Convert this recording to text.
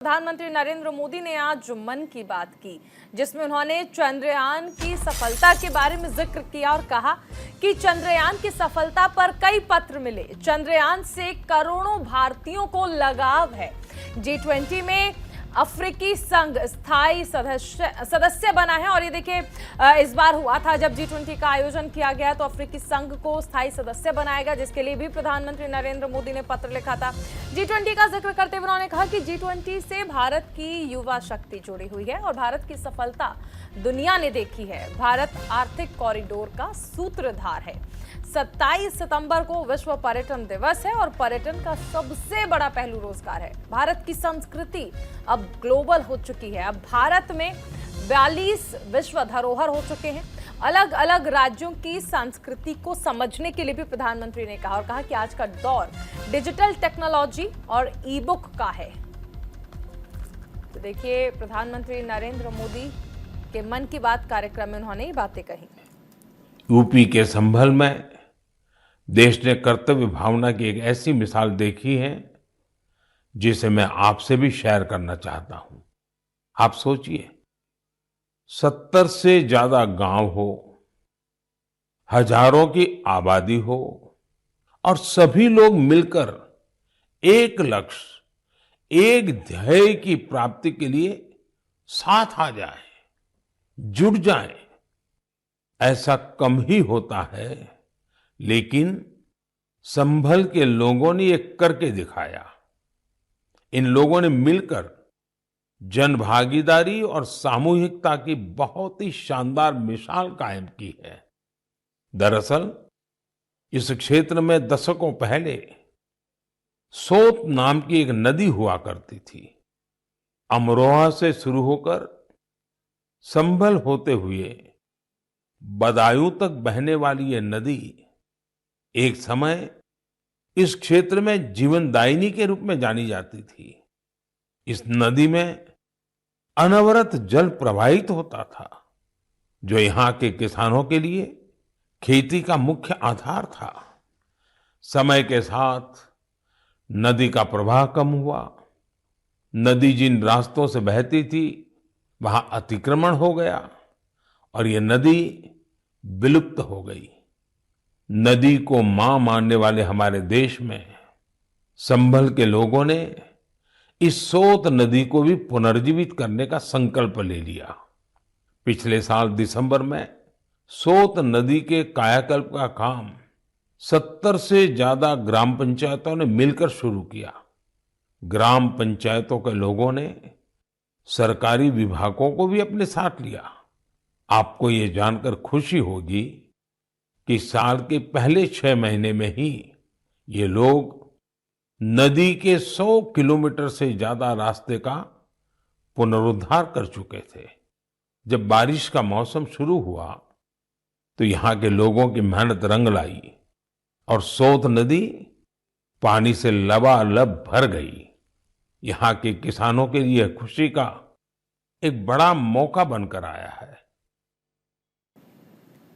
प्रधानमंत्री नरेंद्र मोदी ने आज मन की बात की, जिसमें उन्होंने चंद्रयान की सफलता के बारे में जिक्र किया और कहा कि चंद्रयान की सफलता पर कई पत्र मिले। चंद्रयान से करोड़ों भारतीयों को लगाव है। G20 में अफ्रीकी संघ स्थायी सदस्य बना है और ये देखिए इस बार हुआ था जब G20 का आयोजन किया गया तो अफ्रीकी संघ को स्थायी सदस्य बनाया गया, जिसके लिए भी प्रधानमंत्री नरेंद्र मोदी ने पत्र लिखा था। G20 का जिक्र करते हुए उन्होंने कहा कि G20 से भारत की युवा शक्ति जुड़ी हुई है और भारत की सफलता दुनिया ने देखी है। भारत आर्थिक कॉरिडोर का सूत्रधार है। 27 सितंबर को विश्व पर्यटन दिवस है और पर्यटन का सबसे बड़ा पहलू रोजगार है। भारत की संस्कृति अब ग्लोबल हो चुकी है। अब भारत में 42 विश्व धरोहर हो चुके हैं। अलग अलग राज्यों की संस्कृति को समझने के लिए भी प्रधानमंत्री ने कहा और कहा कि आज का दौर डिजिटल टेक्नोलॉजी और ई बुक का है। तो देखिए, प्रधानमंत्री नरेंद्र मोदी के मन की बात कार्यक्रम में उन्होंने ये बातें कही। यूपी के संभल में देश ने कर्तव्य भावना की एक ऐसी मिसाल देखी है जिसे मैं आपसे भी शेयर करना चाहता हूं। आप सोचिए, 70 से ज्यादा गांव हो, हजारों की आबादी हो और सभी लोग मिलकर एक लक्ष्य, एक ध्येय की प्राप्ति के लिए साथ आ जाए, जुट जाए। ऐसा कम ही होता है, लेकिन संभल के लोगों ने ये करके दिखाया। इन लोगों ने मिलकर जनभागीदारी और सामूहिकता की बहुत ही शानदार मिसाल कायम की है। दरअसल इस क्षेत्र में दशकों पहले सोत नाम की एक नदी हुआ करती थी। अमरोहा से शुरू होकर संभल होते हुए बदायूं तक बहने वाली ये नदी एक समय इस क्षेत्र में जीवनदायिनी के रूप में जानी जाती थी। इस नदी में अनवरत जल प्रवाहित होता था, जो यहाँ के किसानों के लिए खेती का मुख्य आधार था। समय के साथ नदी का प्रवाह कम हुआ। नदी जिन रास्तों से बहती थी वहां अतिक्रमण हो गया और ये नदी विलुप्त हो गई। नदी को मां मानने वाले हमारे देश में संभल के लोगों ने इस सोत नदी को भी पुनर्जीवित करने का संकल्प ले लिया। पिछले साल दिसंबर में सोत नदी के कायाकल्प का काम 70 से ज्यादा ग्राम पंचायतों ने मिलकर शुरू किया। ग्राम पंचायतों के लोगों ने सरकारी विभागों को भी अपने साथ लिया। आपको ये जानकर खुशी होगी कि साल के पहले 6 महीने में ही ये लोग नदी के 100 किलोमीटर से ज्यादा रास्ते का पुनरुद्धार कर चुके थे। जब बारिश का मौसम शुरू हुआ तो यहाँ के लोगों की मेहनत रंग लाई और सोत नदी पानी से लबालब भर गई। यहाँ के किसानों के लिए खुशी का एक बड़ा मौका बनकर आया है।